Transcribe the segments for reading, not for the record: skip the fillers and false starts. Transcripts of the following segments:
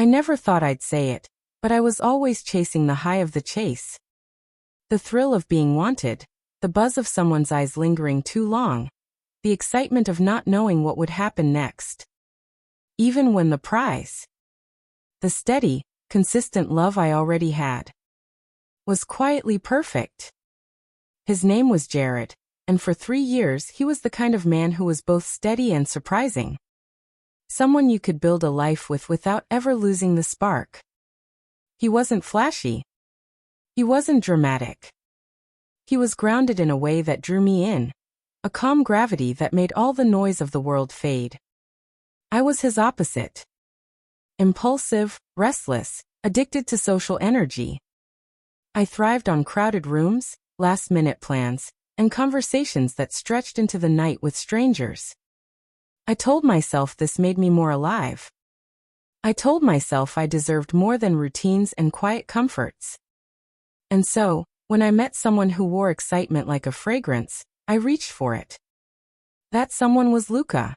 I never thought I'd say it, but I was always chasing the high of the chase. The thrill of being wanted, the buzz of someone's eyes lingering too long, the excitement of not knowing what would happen next. Even when the prize, the steady, consistent love I already had, was quietly perfect. His name was Jared, and for 3 years he was the kind of man who was both steady and surprising. Someone you could build a life with without ever losing the spark. He wasn't flashy. He wasn't dramatic. He was grounded in a way that drew me in, a calm gravity that made all the noise of the world fade. I was his opposite. Impulsive, restless, addicted to social energy. I thrived on crowded rooms, last-minute plans, and conversations that stretched into the night with strangers. I told myself this made me more alive. I told myself I deserved more than routines and quiet comforts. And so, when I met someone who wore excitement like a fragrance, I reached for it. That someone was Luca.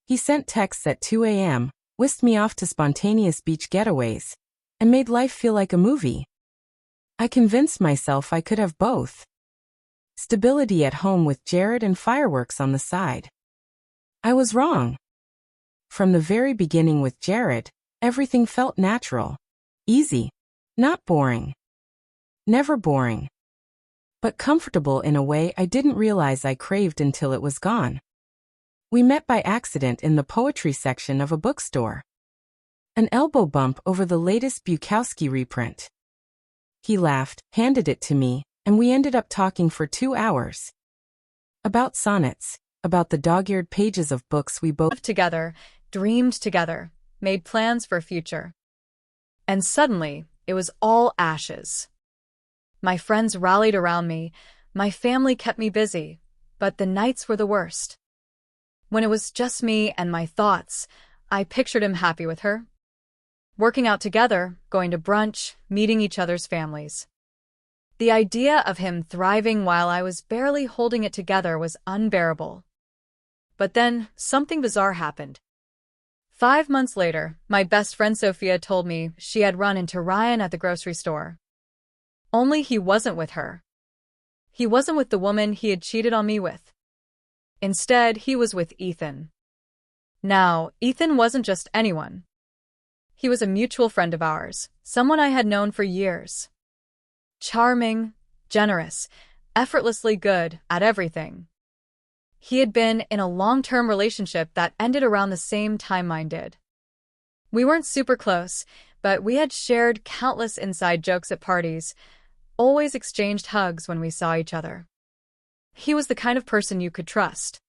He sent texts at 2 a.m., whisked me off to spontaneous beach getaways, and made life feel like a movie. I convinced myself I could have both. Stability at home with Jared and fireworks on the side. I was wrong. From the very beginning with Jared, everything felt natural. Easy. Not boring. Never boring. But comfortable in a way I didn't realize I craved until it was gone. We met by accident in the poetry section of a bookstore. An elbow bump over the latest Bukowski reprint. He laughed, handed it to me, and we ended up talking for 2 hours. About sonnets, about the dog-eared pages of books we both lived together, dreamed together, made plans for a future. And suddenly, it was all ashes. My friends rallied around me, my family kept me busy, but the nights were the worst. When it was just me and my thoughts, I pictured him happy with her. Working out together, going to brunch, meeting each other's families. The idea of him thriving while I was barely holding it together was unbearable. But then, something bizarre happened. 5 months later, my best friend Sophia told me she had run into Ryan at the grocery store. Only he wasn't with her. He wasn't with the woman he had cheated on me with. Instead, he was with Ethan. Now, Ethan wasn't just anyone. He was a mutual friend of ours, someone I had known for years. Charming, generous, effortlessly good at everything. He had been in a long-term relationship that ended around the same time mine did. We weren't super close, but we had shared countless inside jokes at parties, always exchanged hugs when we saw each other. He was the kind of person you could trust.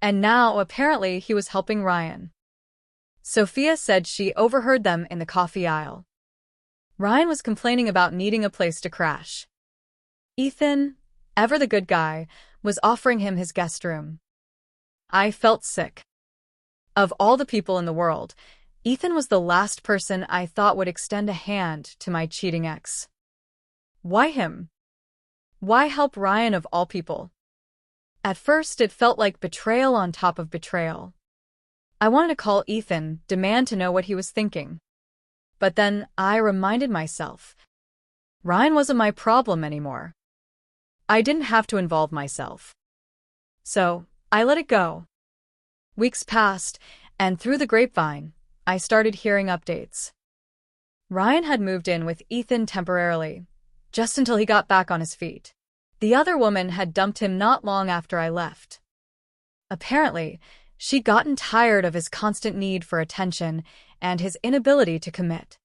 And now, apparently, he was helping Ryan. Sophia said she overheard them in the coffee aisle. Ryan was complaining about needing a place to crash. Ethan, ever the good guy, was offering him his guest room. I felt sick. Of all the people in the world, Ethan was the last person I thought would extend a hand to my cheating ex. Why him? Why help Ryan of all people? At first, it felt like betrayal on top of betrayal. I wanted to call Ethan, demand to know what he was thinking. But then I reminded myself, Ryan wasn't my problem anymore. I didn't have to involve myself. So, I let it go. Weeks passed, and through the grapevine, I started hearing updates. Ryan had moved in with Ethan temporarily, just until he got back on his feet. The other woman had dumped him not long after I left. Apparently, she'd gotten tired of his constant need for attention and his inability to commit.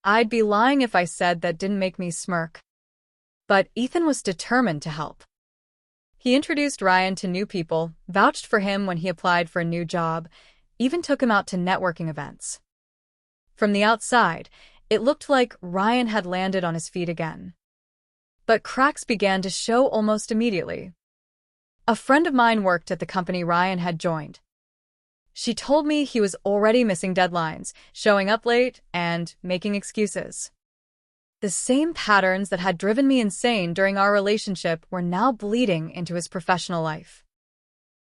I'd be lying if I said that didn't make me smirk. But Ethan was determined to help. He introduced Ryan to new people, vouched for him when he applied for a new job, even took him out to networking events. From the outside, it looked like Ryan had landed on his feet again. But cracks began to show almost immediately. A friend of mine worked at the company Ryan had joined. She told me he was already missing deadlines, showing up late, and making excuses. The same patterns that had driven me insane during our relationship were now bleeding into his professional life.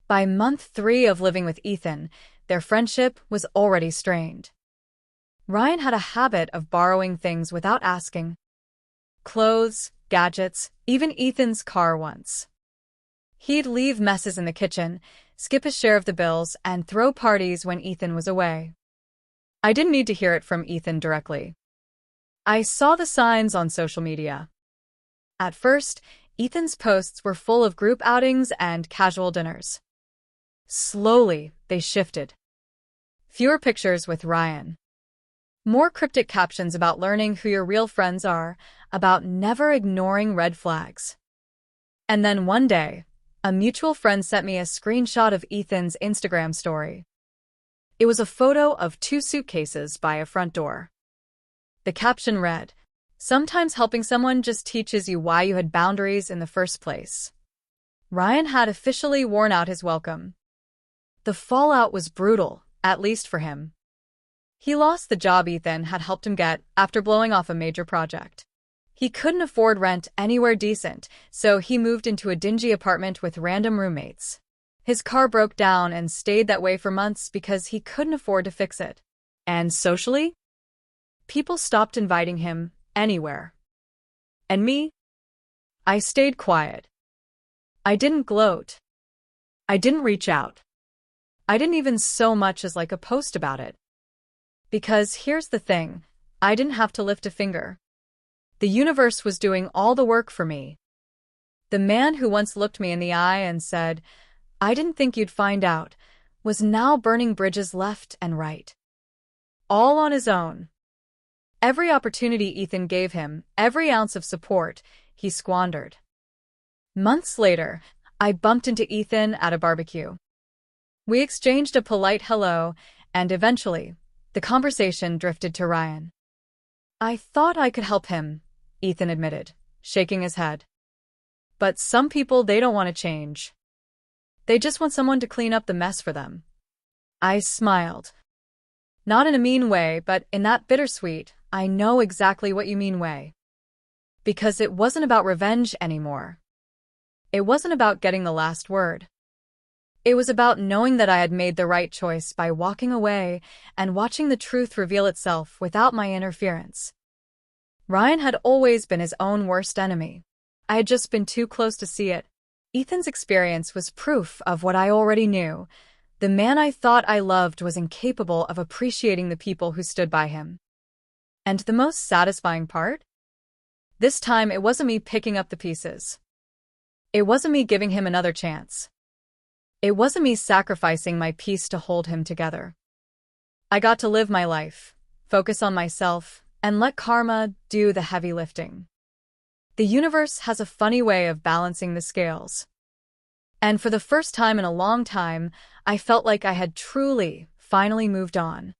By month 3 of living with Ethan, their friendship was already strained. Ryan had a habit of borrowing things without asking. Clothes, gadgets, even Ethan's car once. He'd leave messes in the kitchen, skip his share of the bills, and throw parties when Ethan was away. I didn't need to hear it from Ethan directly. I saw the signs on social media. At first, Ethan's posts were full of group outings and casual dinners. Slowly, they shifted. Fewer pictures with Ryan. More cryptic captions about learning who your real friends are, about never ignoring red flags. And then one day, a mutual friend sent me a screenshot of Ethan's Instagram story. It was a photo of 2 suitcases by a front door. The caption read, "Sometimes helping someone just teaches you why you had boundaries in the first place." Ryan had officially worn out his welcome. The fallout was brutal, at least for him. He lost the job Ethan had helped him get after blowing off a major project. He couldn't afford rent anywhere decent, so he moved into a dingy apartment with random roommates. His car broke down and stayed that way for months because he couldn't afford to fix it. And socially? People stopped inviting him anywhere. And me? I stayed quiet. I didn't gloat. I didn't reach out. I didn't even so much as like a post about it. Because here's the thing, I didn't have to lift a finger. The universe was doing all the work for me. The man who once looked me in the eye and said, "I didn't think you'd find out," was now burning bridges left and right. All on his own. Every opportunity Ethan gave him, every ounce of support, he squandered. Months later, I bumped into Ethan at a barbecue. We exchanged a polite hello, and eventually, the conversation drifted to Ryan. "I thought I could help him," Ethan admitted, shaking his head. "But some people, they don't want to change. They just want someone to clean up the mess for them." I smiled. Not in a mean way, but in that bittersweet, I know exactly what you mean way. Because it wasn't about revenge anymore. It wasn't about getting the last word. It was about knowing that I had made the right choice by walking away and watching the truth reveal itself without my interference. Ryan had always been his own worst enemy. I had just been too close to see it. Ethan's experience was proof of what I already knew. The man I thought I loved was incapable of appreciating the people who stood by him. And the most satisfying part? This time it wasn't me picking up the pieces. It wasn't me giving him another chance. It wasn't me sacrificing my peace to hold him together. I got to live my life, focus on myself, and let karma do the heavy lifting. The universe has a funny way of balancing the scales. And for the first time in a long time, I felt like I had truly, finally moved on.